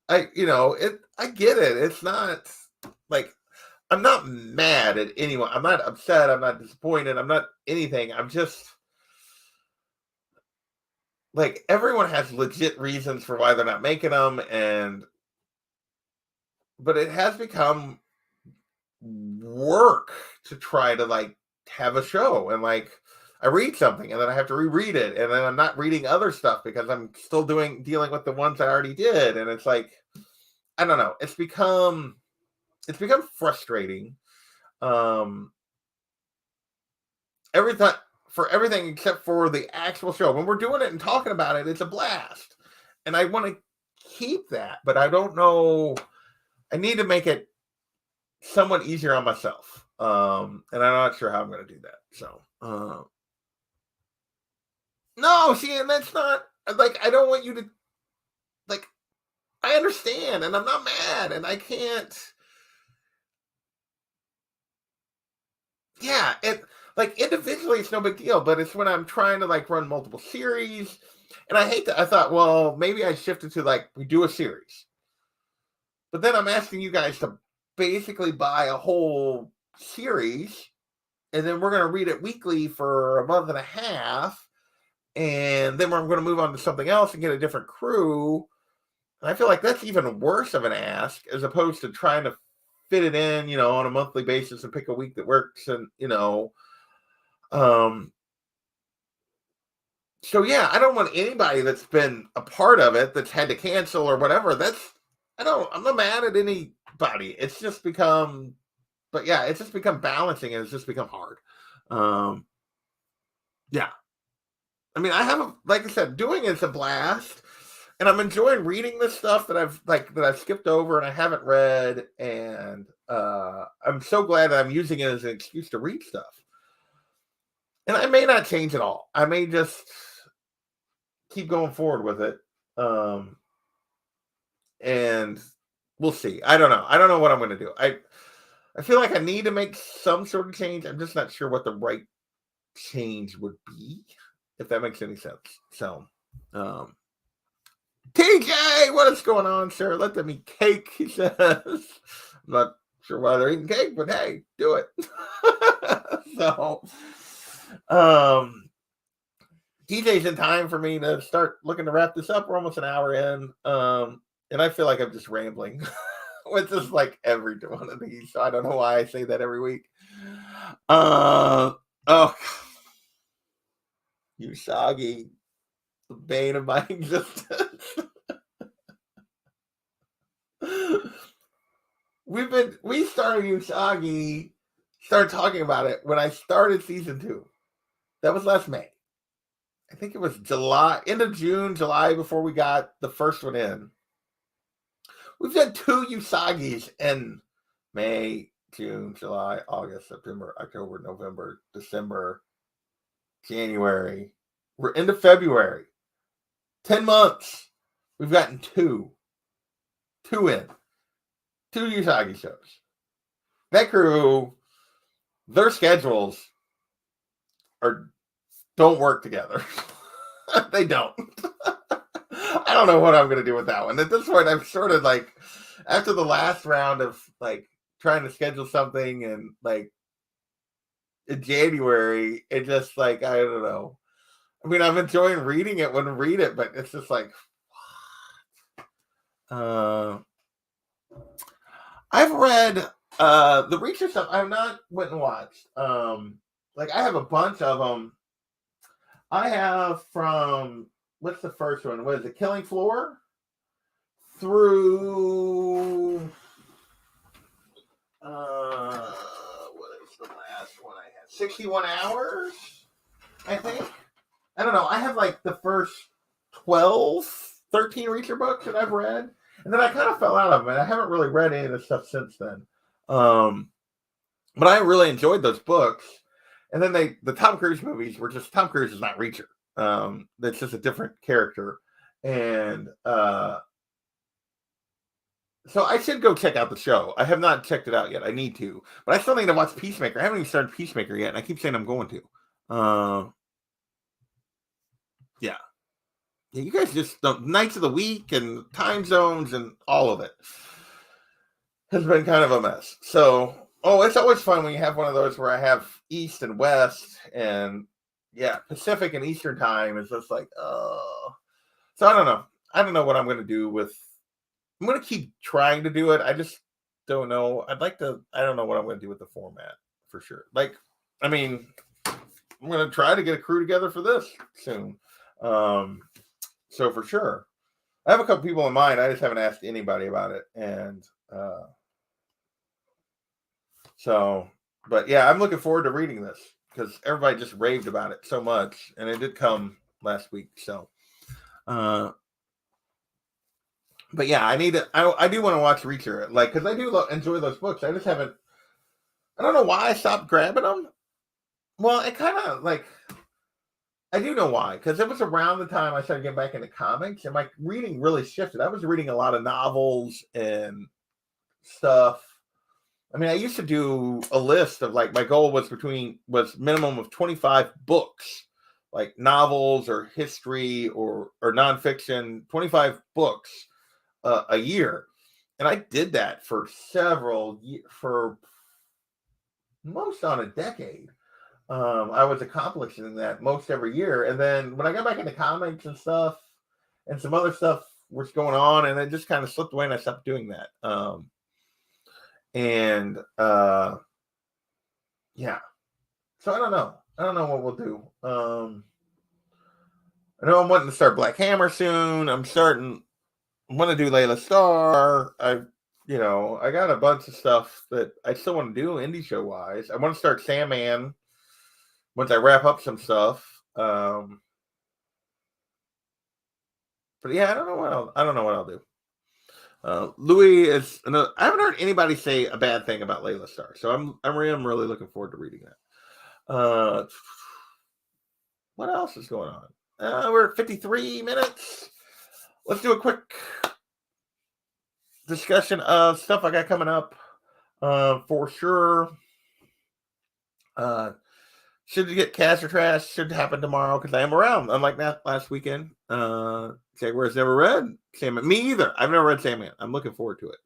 I get it. It's not like, I'm not mad at anyone. I'm not upset. I'm not disappointed. I'm not anything. I'm just like, everyone has legit reasons for why they're not making them, but it has become work to try to like have a show, and like I read something and then I have to reread it, and then I'm not reading other stuff because I'm still dealing with the ones I already did, and it's like, I don't know. It's become frustrating. Everything except for the actual show. When we're doing it and talking about it, it's a blast, and I want to keep that, but I don't know. I need to make it somewhat easier on myself, and I'm not sure how I'm going to do that. So, no, see, and that's not like, I don't want you to like. I understand, and I'm not mad, and I can't. Yeah, like individually it's no big deal, but it's when I'm trying to like run multiple series, and I hate that. I thought, well, maybe I shifted to like, we do a series, but then I'm asking you guys to basically buy a whole series, and then we're going to read it weekly for a month and a half, and then I'm going to move on to something else and get a different crew. And I feel like that's even worse of an ask, as opposed to trying to fit it in, on a monthly basis and pick a week that works, and so yeah, I don't want anybody that's been a part of it that's had to cancel or whatever. I'm not mad at anybody. It's just become, but yeah, it's just become balancing, and it's just become hard. Yeah. I mean, like I said, doing it's a blast, and I'm enjoying reading this stuff that I've skipped over and I haven't read, and I'm so glad that I'm using it as an excuse to read stuff. And I may not change at all. I may just keep going forward with it, and we'll see. I don't know. I don't know what I'm going to do. I feel like I need to make some sort of change. I'm just not sure what the right change would be, if that makes any sense. So, TJ, what is going on, sir? Let them eat cake, he says. I'm not sure why they're eating cake, but hey, do it. So, TJ's in time for me to start looking to wrap this up. We're almost an hour in, and I feel like I'm just rambling with just like every one of these. So I don't know why I say that every week. Oh, Usagi, the bane of my existence. We started Usagi, started talking about it when I started season 2. That was last May. I think it was July, end of June, July, before we got the first one in. We've done 2 Usagis in May, June, July, August, September, October, November, December, January. We're into February. 10 months. We've gotten 2 in. 2 Usagi shows. That crew, their schedules don't work together. They don't. I don't know what I'm going to do with that one. At this point, I'm sort of like, after the last round of like trying to schedule something and like in January, it just like, I don't know. I mean, I'm enjoying reading it when I read it, but it's just like, I've read the Reacher stuff. I've not went and watched. Like I have a bunch of them. I have from what's the first one? What is it? Killing Floor through what is the last one I had? 61 Hours, I think. I don't know. I have like the first 12, 13 Reacher books that I've read. And then I kind of fell out of them, and I haven't really read any of the stuff since then. But I really enjoyed those books. And then the Tom Cruise movies were just, Tom Cruise is not Reacher. That's just a different character. And so I should go check out the show. I have not checked it out yet. I need to. But I still need to watch Peacemaker. I haven't even started Peacemaker yet, and I keep saying I'm going to. Yeah. Yeah, you guys just nights of the week and time zones and all of it has been kind of a mess. So, it's always fun when you have one of those where I have East and West and Pacific and Eastern time is just like, oh. So I don't know. I don't know what I'm going to do with. I'm going to keep trying to do it. I just don't know. I don't know what I'm going to do with the format for sure. Like, I mean, I'm going to try to get a crew together for this soon. So for sure, I have a couple people in mind. I just haven't asked anybody about it. And but yeah, I'm looking forward to reading this because everybody just raved about it so much. And it did come last week. So, but yeah, I do want to watch Reacher. Like, because I do enjoy those books. I just haven't, I don't know why I stopped grabbing them. Well, it kind of like, I do know why, because it was around the time I started getting back into comics, and my reading really shifted. I was reading a lot of novels and stuff. I mean, I used to do a list of like, my goal was minimum of 25 books, like novels or history or nonfiction, 25 books a year. And I did that for for most on a decade. I was accomplishing that most every year. And then when I got back into comics and stuff and some other stuff was going on, and it just kind of slipped away and I stopped doing that. So I don't know. I don't know what we'll do. I know I'm wanting to start Black Hammer soon. I'm going to do Layla Starr. I got a bunch of stuff that I still want to do indie show wise. I want to start Sandman once I wrap up some stuff. But yeah, I don't know what I'll do. Louis is. I haven't heard anybody say a bad thing about Layla Starr, so I'm really looking forward to reading that. What else is going on? We're at 53 minutes. Let's do a quick discussion of stuff I got coming up. For sure. Should you get Cast or Trash? Should happen tomorrow because I am around. Unlike that last weekend. Jaguars never read Sandman. Me either. I've never read Sandman. I'm looking forward to it.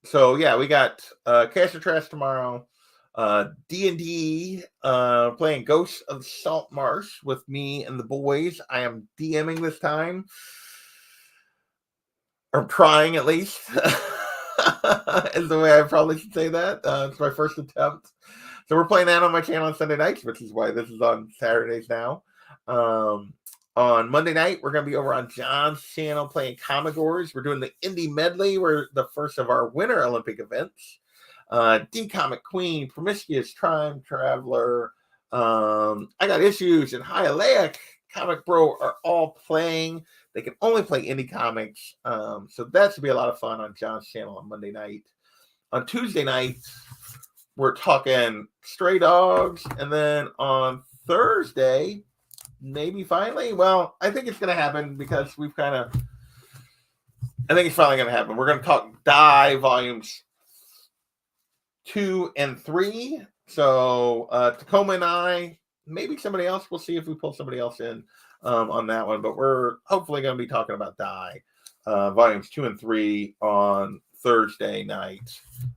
So yeah, we got Cast or Trash tomorrow. D&D playing Ghosts of Salt Marsh with me and the boys. I am DMing this time. Or trying at least. Is the way I probably should say that. It's my first attempt. So we're playing that on my channel on Sunday nights, which is why this is on Saturdays now. On Monday night, we're going to be over on John's channel playing Commodores. We're doing the Indie Medley. We're the first of our Winter Olympic events. D-Comic Queen, Promiscuous Time Traveler, I Got Issues, and Hialeah Comic Bro are all playing. They can only play indie comics. So that should be a lot of fun on John's channel on Monday night. On Tuesday night, we're talking Stray Dogs. And then on Thursday, maybe finally, well, I think it's going to happen because I think it's finally going to happen. We're going to talk Die Volumes 2 and 3. So Tacoma and I, maybe somebody else. We'll see if we pull somebody else in on that one. But we're hopefully going to be talking about Die, volumes 2 and 3 on Thursday night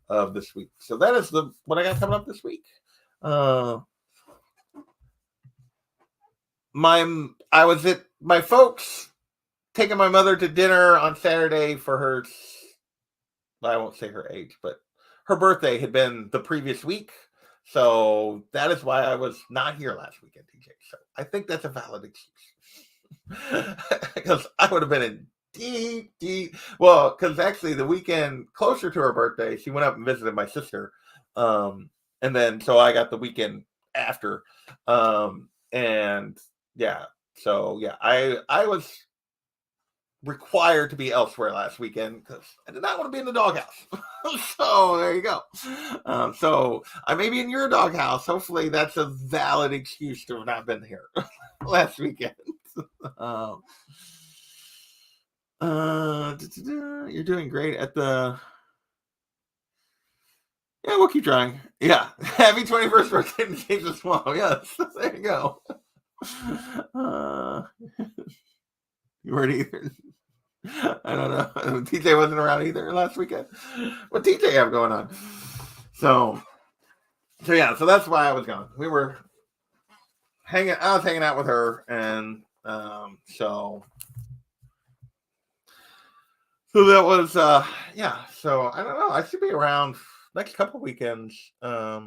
of this week. So that is what I got coming up this week. I was at my folks taking my mother to dinner on Saturday for her, I won't say her age, but her birthday had been the previous week. So that is why I was not here last weekend, TJ. So I think that's a valid excuse. Because I would have been in deep. Well, because actually the weekend closer to her birthday, she went up and visited my sister. And then, so I got the weekend after. And yeah, so yeah, I was required to be elsewhere last weekend because I did not want to be in the doghouse. So there you go. So I may be in your doghouse. Hopefully that's a valid excuse to have not been here last weekend. You're doing great at the. Yeah, we'll keep trying. Yeah, happy 21st birthday to James Small. Yes, there you go. You weren't either. I don't know. TJ wasn't around either last weekend. What TJ have going on? So yeah. So that's why I was gone. We were hanging. I was hanging out with her, and so that was yeah. So I don't know. I should be around next couple weekends. I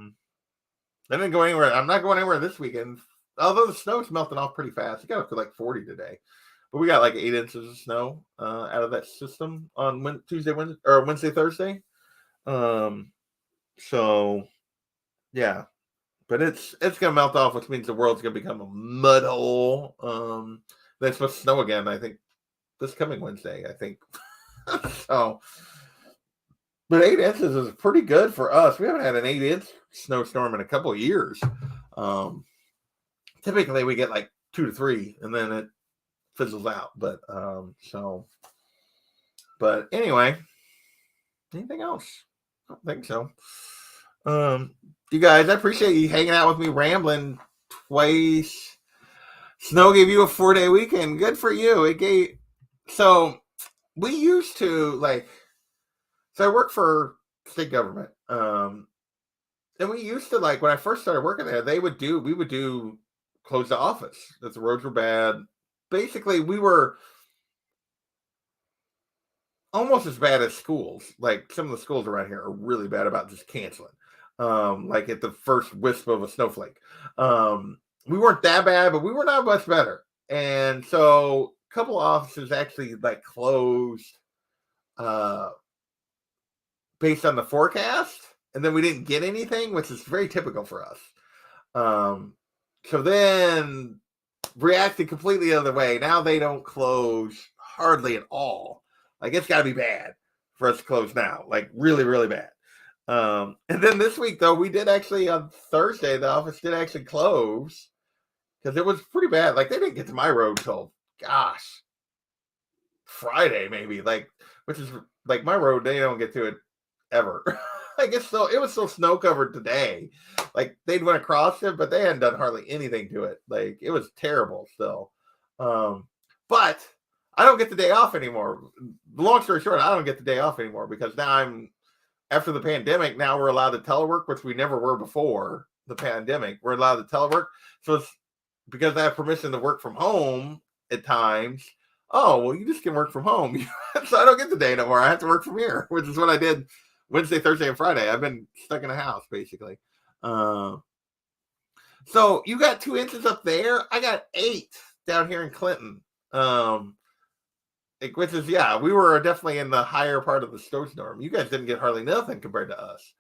didn't go anywhere. I'm not going anywhere this weekend. Although the snow's melting off pretty fast. It got up to like 40 today. But we got like 8 inches of snow out of that system on Wednesday, Thursday. So yeah, but it's gonna melt off, which means the world's gonna become a mud hole. Then it's supposed to snow again, I think, this coming Wednesday, I think. So, but 8 inches is pretty good for us. We haven't had an 8-inch snowstorm in a couple of years. Typically we get like 2 to 3, and then it fizzles out. But but anyway, anything else? I don't think so. You guys, I appreciate you hanging out with me, rambling twice. Snow gave you a 4-day weekend. Good for you. So we used to so I work for state government. And we used to when I first started working there, we would do close the office if the roads were bad. Basically, we were almost as bad as schools. Like some of the schools around here are really bad about just canceling. Like at the first wisp of a snowflake. We weren't that bad, but we were not much better. And so a couple offices actually closed based on the forecast, and then we didn't get anything, which is very typical for us. So then reacted completely the other way. Now they don't close hardly at all. It's got to be bad for us to close now. Really, really bad. And then this week, though, we did actually on Thursday, the office did actually close because it was pretty bad. They didn't get to my road till, gosh, Friday maybe. Which is my road, they don't get to it ever. It was still snow covered today. They'd went across it, but they hadn't done hardly anything to it. It was terrible still. But I don't get the day off anymore. Long story short, I don't get the day off anymore because now after the pandemic, now we're allowed to telework, which we never were before the pandemic. We're allowed to telework. So it's because I have permission to work from home at times. Oh, well, you just can work from home. So I don't get the day no more. I have to work from here, which is what I did Wednesday, Thursday, and Friday. I've been stuck in a house, basically. So you got 2 inches up there. I got 8 down here in Clinton. Which is, yeah, we were definitely in the higher part of the snowstorm. You guys didn't get hardly nothing compared to us.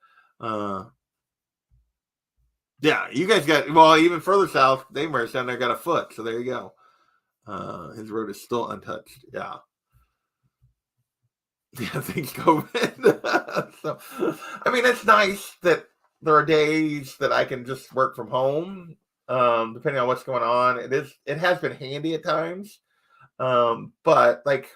Yeah, you guys got, well, even further south, Daymers down there got a foot. So there you go. His road is still untouched. Yeah. Yeah, thanks, COVID. So, I mean, it's nice that there are days that I can just work from home, depending on what's going on. It has been handy at times. But if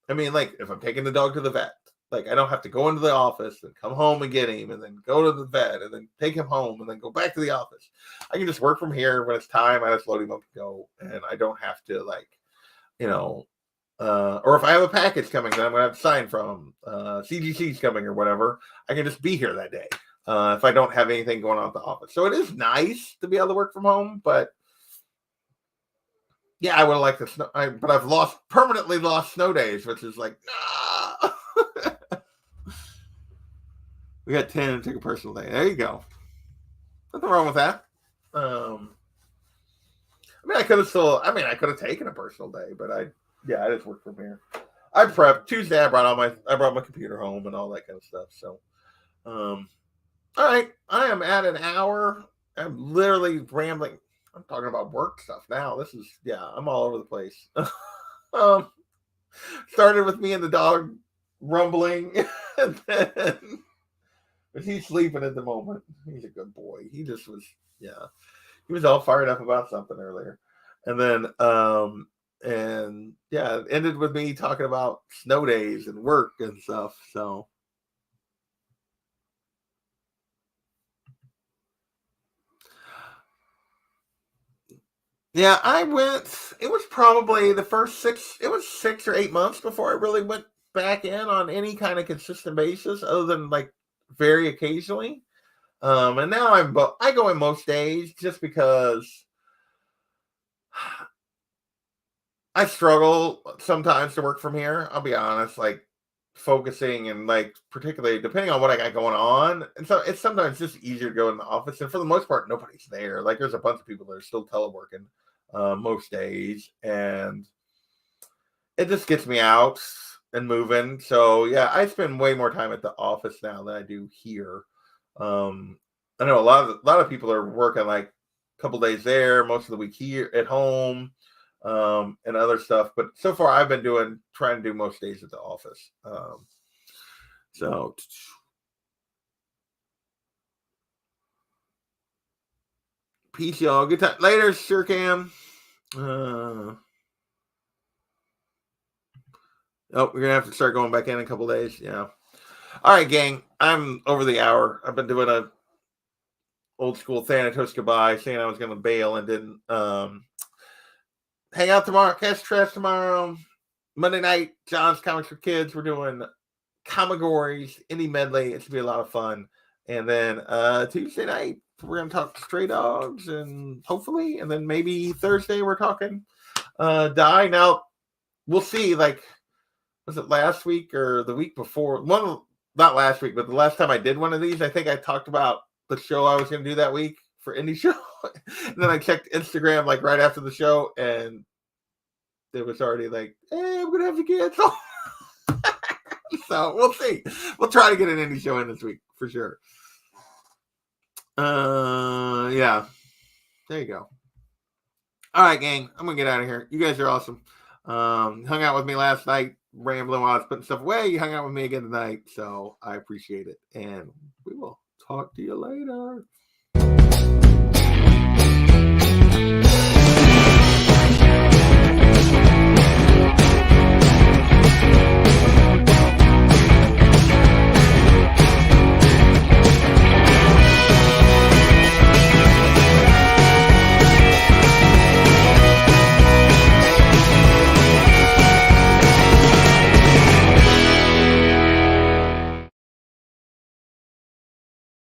I'm taking the dog to the vet, Like, I don't have to go into the office and come home and get him and then go to the vet and then take him home and then go back to the office. I can just work from here. When it's time, I just load him up and go. And I don't have to, like, or if I have a package coming that I'm going to have to sign from, CGC's coming or whatever, I can just be here that day if I don't have anything going on at the office. So it is nice to be able to work from home, but yeah, I would have liked the snow, but I've permanently lost snow days, which is like, nah. We got 10 and took a personal day. There you go. Nothing wrong with that. I could have taken a personal day, but I just work from here. I prepped Tuesday. I brought my computer home and all that kind of stuff. So, all right, I am at an hour. I'm literally rambling. I'm talking about work stuff now. I'm all over the place. Started with me and the dog rumbling, and then, but he's sleeping at the moment. He's a good boy. He just was, he was all fired up about something earlier, and then, it ended with me talking about snow days and work and stuff. So. Yeah, I went, it was probably the first 6 or 8 months before I really went back in on any kind of consistent basis other than like very occasionally. And now I go in most days just because I struggle sometimes to work from here. I'll be honest, like focusing and like particularly depending on what I got going on. And so it's sometimes just easier to go in the office. And for the most part, nobody's there. Like there's a bunch of people that are still teleworking most days, and it just gets me out and moving. So yeah, I spend way more time at the office now than I do here. I know a lot of people are working like a couple days there, most of the week here at home, and other stuff. But so far, I've been trying to do most days at the office. So. Peace, y'all. Good time. Later, sure Cam. We're gonna have to start going back in a couple days. Yeah. All right, gang. I'm over the hour. I've been doing a old school Thanatos goodbye, saying I was gonna bail and didn't. Hang out tomorrow. Catch Trash tomorrow. Monday night, John's Comics for Kids. We're doing Comigories, indie medley. It's gonna be a lot of fun. And then Tuesday night, we're going to talk Stray Dogs and hopefully, and then maybe Thursday we're talking Die. Now, we'll see, like, was it last week or the week before? Not last week, but the last time I did one of these, I think I talked about the show I was going to do that week for Indie Show. And then I checked Instagram, like, right after the show, and it was already like, hey, I'm going to have to cancel. So, we'll see. We'll try to get an Indie Show in this week, for sure. Yeah. There you go. All right, gang. I'm gonna get out of here. You guys are awesome. Hung out with me last night, rambling while I was putting stuff away. You hung out with me again tonight, so I appreciate it. And we will talk to you later.